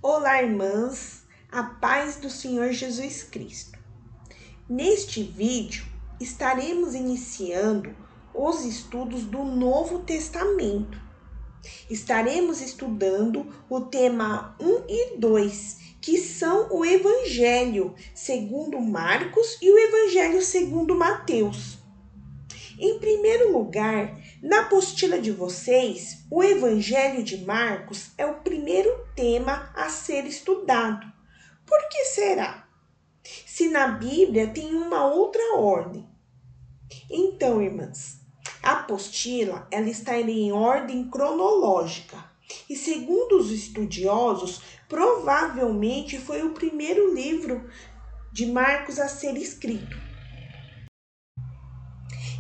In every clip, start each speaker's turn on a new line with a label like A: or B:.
A: Olá, irmãs, a paz do Senhor Jesus Cristo. Neste vídeo, estaremos iniciando os estudos do Novo Testamento. Estaremos estudando o tema 1 e 2, que são o Evangelho segundo Marcos e o Evangelho segundo Mateus. Em primeiro lugar, na apostila de vocês, o Evangelho de Marcos é o primeiro tema a ser estudado. Por que será? Se na Bíblia tem uma outra ordem. Então, irmãs, a apostila ela está em ordem cronológica. E segundo os estudiosos, provavelmente foi o primeiro livro de Marcos a ser escrito.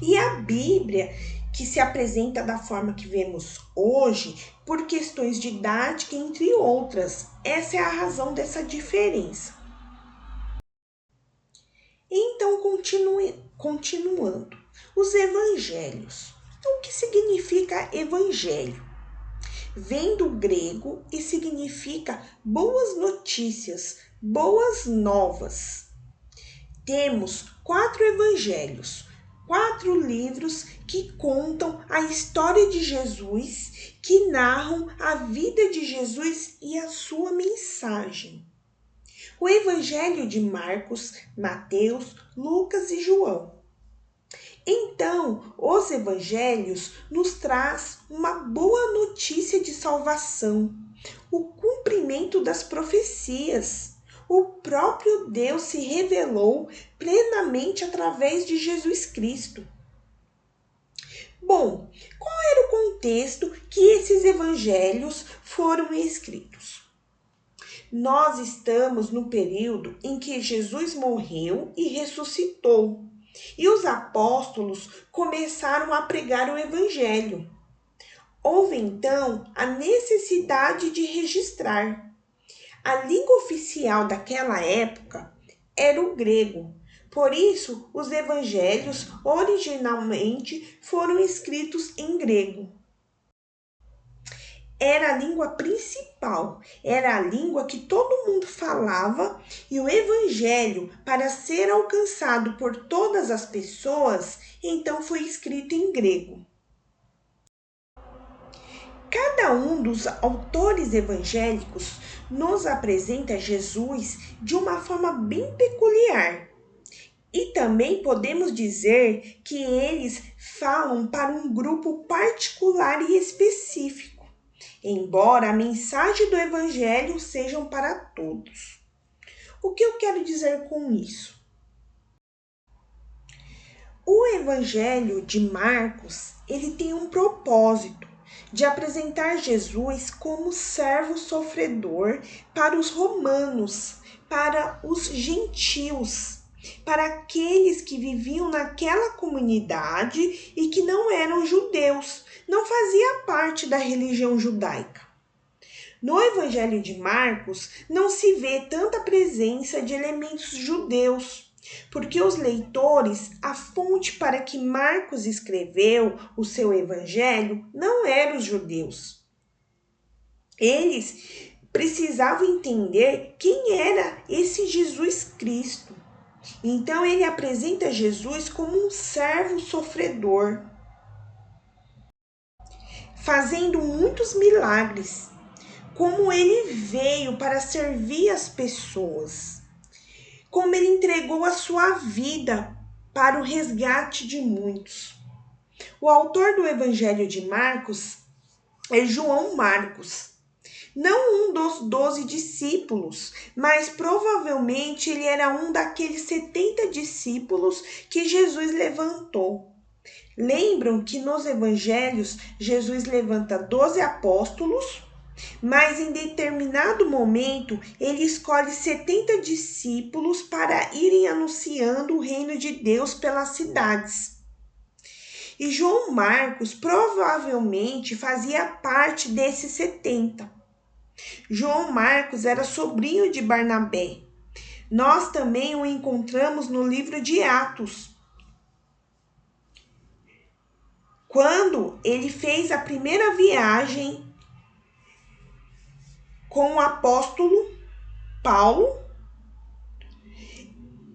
A: E a Bíblia, que se apresenta da forma que vemos hoje, por questões didáticas, entre outras. Essa é a razão dessa diferença. Então, continuando. Os evangelhos. O que significa evangelho? Vem do grego e significa boas notícias, boas novas. Temos 4 evangelhos, 4 livros que contam a história de Jesus, que narram a vida de Jesus e a sua mensagem. O Evangelho de Marcos, Mateus, Lucas e João. Então, os evangelhos nos traz uma boa notícia de salvação, o cumprimento das profecias. O próprio Deus se revelou plenamente através de Jesus Cristo. Bom, qual era o contexto que esses evangelhos foram escritos? Nós estamos no período em que Jesus morreu e ressuscitou, e os apóstolos começaram a pregar o evangelho. Houve então a necessidade de registrar. A língua oficial daquela época era o grego. Por isso, os evangelhos originalmente foram escritos em grego. Era a língua principal, era a língua que todo mundo falava, e o evangelho, para ser alcançado por todas as pessoas, então foi escrito em grego. Cada um dos autores evangélicos nos apresenta Jesus de uma forma bem peculiar. E também podemos dizer que eles falam para um grupo particular e específico, embora a mensagem do evangelho seja para todos. O que eu quero dizer com isso? O evangelho de Marcos, ele tem um propósito de apresentar Jesus como servo sofredor para os romanos, para os gentios, para aqueles que viviam naquela comunidade e que não eram judeus, não fazia parte da religião judaica. No Evangelho de Marcos, não se vê tanta presença de elementos judeus, porque os leitores, a fonte para que Marcos escreveu o seu evangelho não eram os judeus. Eles precisavam entender quem era esse Jesus Cristo. Então ele apresenta Jesus como um servo sofredor, fazendo muitos milagres, como ele veio para servir as pessoas, como ele entregou a sua vida para o resgate de muitos. O autor do Evangelho de Marcos é João Marcos, não um dos 12 discípulos, mas provavelmente ele era um daqueles 70 discípulos que Jesus levantou. Lembram que nos evangelhos Jesus levanta 12 apóstolos, mas em determinado momento ele escolhe 70 discípulos para irem anunciando o reino de Deus pelas cidades. E João Marcos provavelmente fazia parte desses 70. João Marcos era sobrinho de Barnabé. Nós também o encontramos no livro de Atos, quando ele fez a primeira viagem com o apóstolo Paulo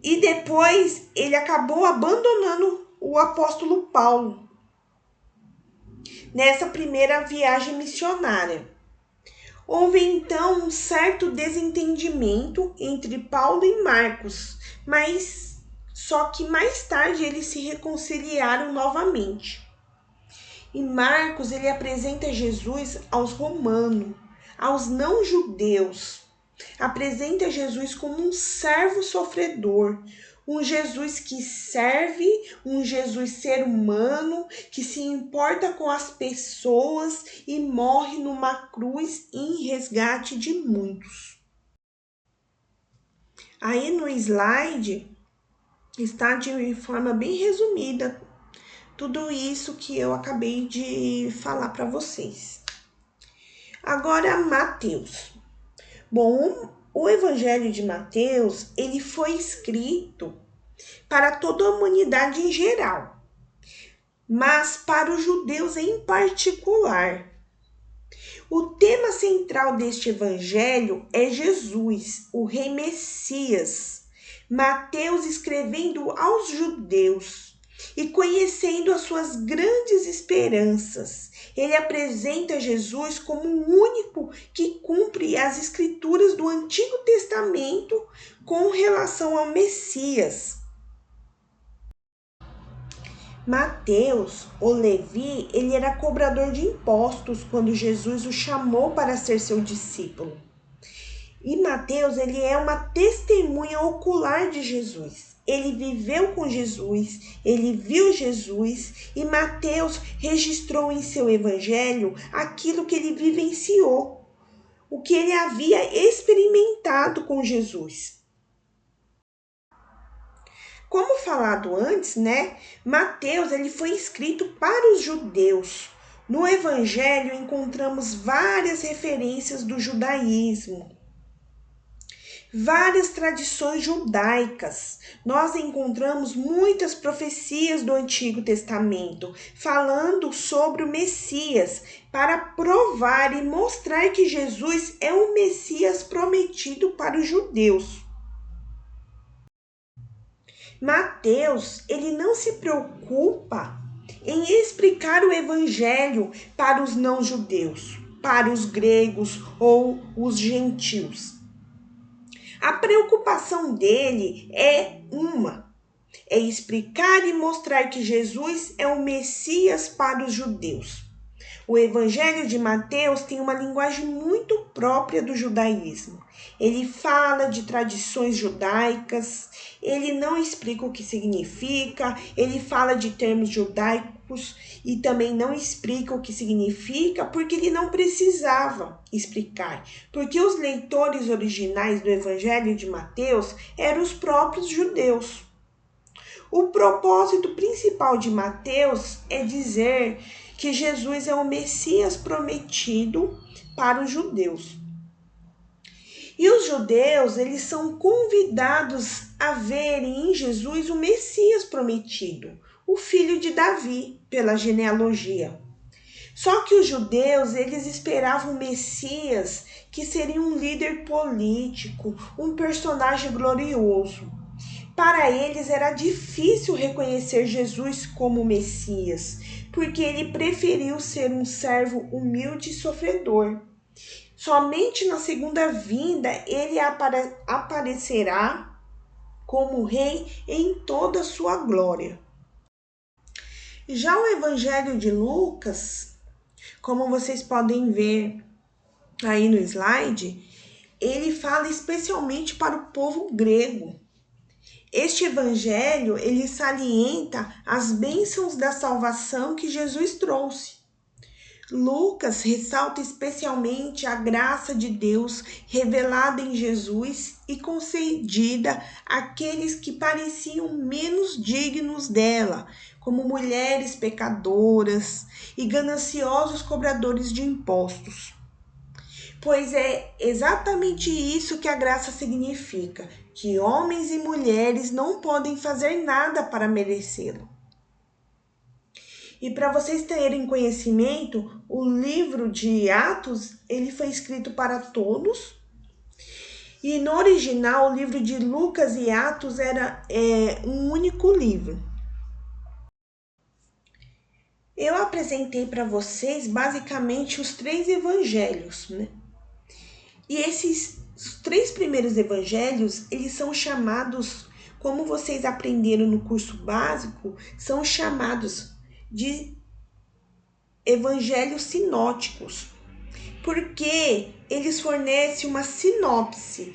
A: e depois ele acabou abandonando o apóstolo Paulo nessa primeira viagem missionária. Houve então um certo desentendimento entre Paulo e Marcos, mas só que mais tarde eles se reconciliaram novamente. E Marcos ele apresenta Jesus aos romanos, aos não-judeus. Apresenta Jesus como um servo sofredor, um Jesus que serve, um Jesus ser humano, que se importa com as pessoas e morre numa cruz em resgate de muitos. Aí no slide está de forma bem resumida tudo isso que eu acabei de falar para vocês. Agora, Mateus. Bom, o Evangelho de Mateus, ele foi escrito para toda a humanidade em geral, mas para os judeus em particular. O tema central deste evangelho é Jesus, o Rei Messias. Mateus escrevendo aos judeus e conhecendo as suas grandes esperanças. Ele apresenta Jesus como o único que cumpre as escrituras do Antigo Testamento com relação ao Messias. Mateus, o Levi, ele era cobrador de impostos quando Jesus o chamou para ser seu discípulo. E Mateus, ele é uma testemunha ocular de Jesus. Ele viveu com Jesus, ele viu Jesus e Mateus registrou em seu evangelho aquilo que ele vivenciou, o que ele havia experimentado com Jesus. Como falado antes, Mateus ele foi escrito para os judeus. No evangelho encontramos várias referências do judaísmo, várias tradições judaicas. Nós encontramos muitas profecias do Antigo Testamento falando sobre o Messias para provar e mostrar que Jesus é o Messias prometido para os judeus. Mateus, ele não se preocupa em explicar o evangelho para os não-judeus, para os gregos ou os gentios. A preocupação dele é explicar e mostrar que Jesus é o Messias para os judeus. O Evangelho de Mateus tem uma linguagem muito própria do judaísmo. Ele fala de tradições judaicas, ele não explica o que significa, ele fala de termos judaicos e também não explica o que significa, porque ele não precisava explicar, porque os leitores originais do Evangelho de Mateus eram os próprios judeus. O propósito principal de Mateus é dizer que Jesus é o Messias prometido para os judeus. E os judeus, eles são convidados a verem em Jesus o Messias prometido, o filho de Davi, pela genealogia. Só que os judeus, eles esperavam um Messias que seria um líder político, um personagem glorioso. Para eles era difícil reconhecer Jesus como Messias, porque ele preferiu ser um servo humilde e sofredor. Somente na segunda vinda ele aparecerá como rei em toda a sua glória. Já o Evangelho de Lucas, como vocês podem ver aí no slide, ele fala especialmente para o povo grego. Este evangelho, ele salienta as bênçãos da salvação que Jesus trouxe. Lucas ressalta especialmente a graça de Deus revelada em Jesus e concedida àqueles que pareciam menos dignos dela, como mulheres pecadoras e gananciosos cobradores de impostos. Pois é exatamente isso que a graça significa, que homens e mulheres não podem fazer nada para merecê-lo. E para vocês terem conhecimento, o livro de Atos, ele foi escrito para todos. E no original, o livro de Lucas e Atos era um único livro. Eu apresentei para vocês basicamente os 3 evangelhos, né? E esses os 3 primeiros evangelhos, eles são chamados, como vocês aprenderam no curso básico, são chamados de evangelhos sinóticos, porque eles fornecem uma sinopse,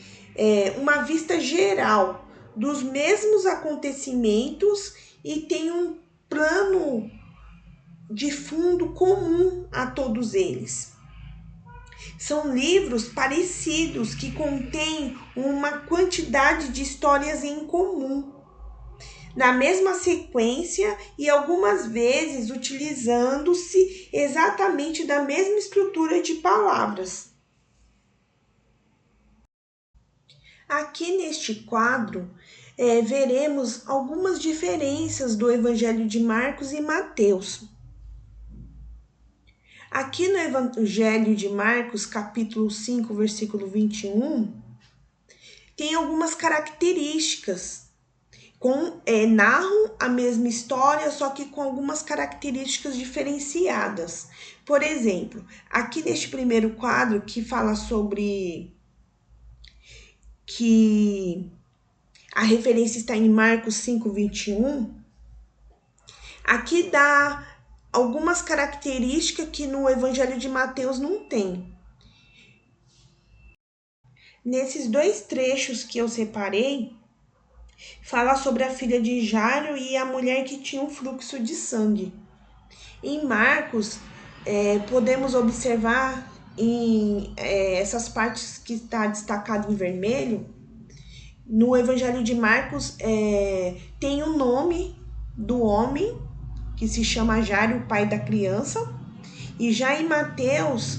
A: uma vista geral dos mesmos acontecimentos e tem um plano de fundo comum a todos eles. São livros parecidos que contêm uma quantidade de histórias em comum, na mesma sequência e algumas vezes utilizando-se exatamente da mesma estrutura de palavras. Aqui neste quadro, veremos algumas diferenças do Evangelho de Marcos e Mateus. Aqui no Evangelho de Marcos, capítulo 5, versículo 21, tem algumas características, narram a mesma história, só que com algumas características diferenciadas. Por exemplo, aqui neste primeiro quadro, que fala sobre que a referência está em Marcos 5, 21, aqui dá algumas características que no Evangelho de Mateus não tem. Nesses 2 trechos que eu separei, fala sobre a filha de Jairo e a mulher que tinha um fluxo de sangue. Em Marcos, podemos observar essas partes que está destacado em vermelho. No Evangelho de Marcos, tem o nome do homem, que se chama Jairo, o pai da criança. E já em Mateus,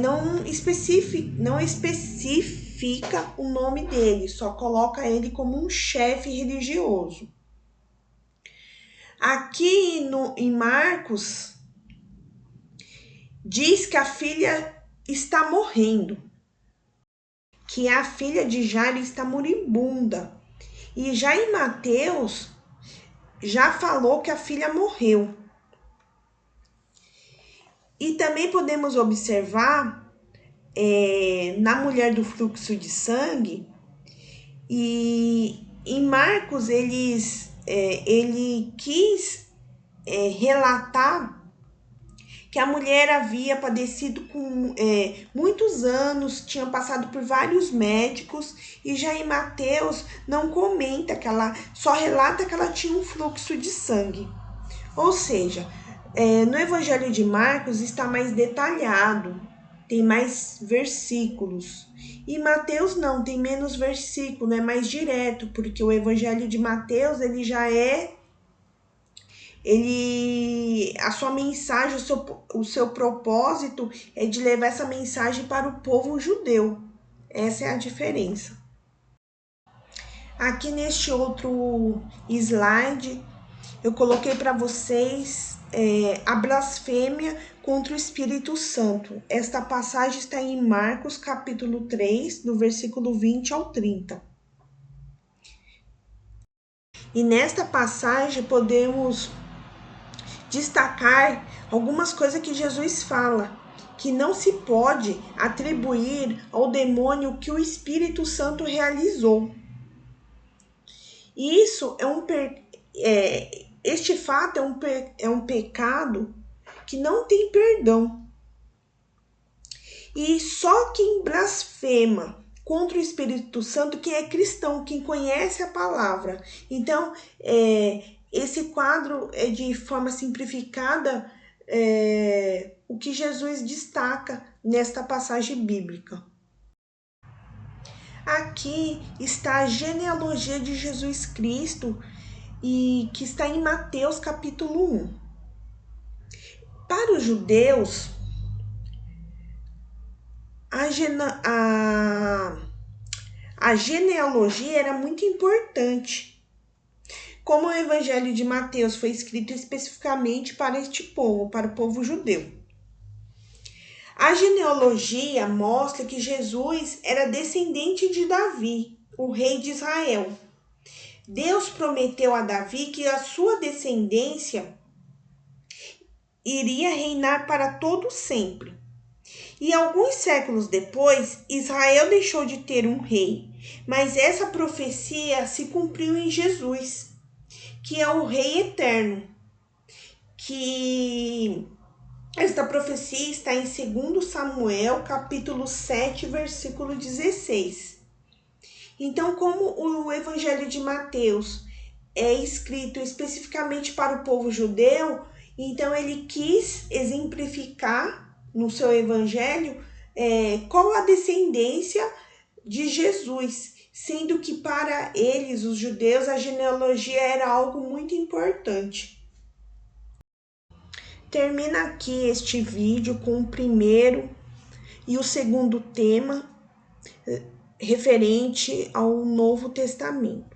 A: não especifica o nome dele, só coloca ele como um chefe religioso. Aqui em Marcos, diz que a filha está morrendo, que a filha de Jairo está moribunda. E já em Mateus, já falou que a filha morreu. E também podemos observar na mulher do fluxo de sangue, e em Marcos ele quis relatar que a mulher havia padecido com muitos anos, tinha passado por vários médicos, e já em Mateus não comenta que ela, só relata que ela tinha um fluxo de sangue. Ou seja, no Evangelho de Marcos está mais detalhado, tem mais versículos. E Mateus não, tem menos versículo, é mais direto, porque o Evangelho de Mateus, ele já a sua mensagem, o seu propósito é de levar essa mensagem para o povo judeu. Essa é a diferença. Aqui neste outro slide, eu coloquei para vocês a blasfêmia contra o Espírito Santo. Esta passagem está em Marcos, capítulo 3, do versículo 20 ao 30. E nesta passagem podemos destacar algumas coisas que Jesus fala, que não se pode atribuir ao demônio o que o Espírito Santo realizou. Isso este fato é um pecado que não tem perdão. E só quem blasfema contra o Espírito Santo, quem é cristão, quem conhece a palavra. Então, esse quadro é de forma simplificada o que Jesus destaca nesta passagem bíblica. Aqui está a genealogia de Jesus Cristo, e que está em Mateus capítulo 1. Para os judeus, a genealogia era muito importante. como o Evangelho de Mateus foi escrito especificamente para este povo, para o povo judeu. A genealogia mostra que Jesus era descendente de Davi, o rei de Israel. Deus prometeu a Davi que a sua descendência iria reinar para todo sempre. E alguns séculos depois, Israel deixou de ter um rei, mas essa profecia se cumpriu em Jesus, que é o Rei eterno, que esta profecia está em 2 Samuel, capítulo 7, versículo 16. Então, como o Evangelho de Mateus é escrito especificamente para o povo judeu, então ele quis exemplificar no seu evangelho qual a descendência de Jesus, sendo que para eles, os judeus, a genealogia era algo muito importante. Termina aqui este vídeo com o primeiro e o segundo tema referente ao Novo Testamento.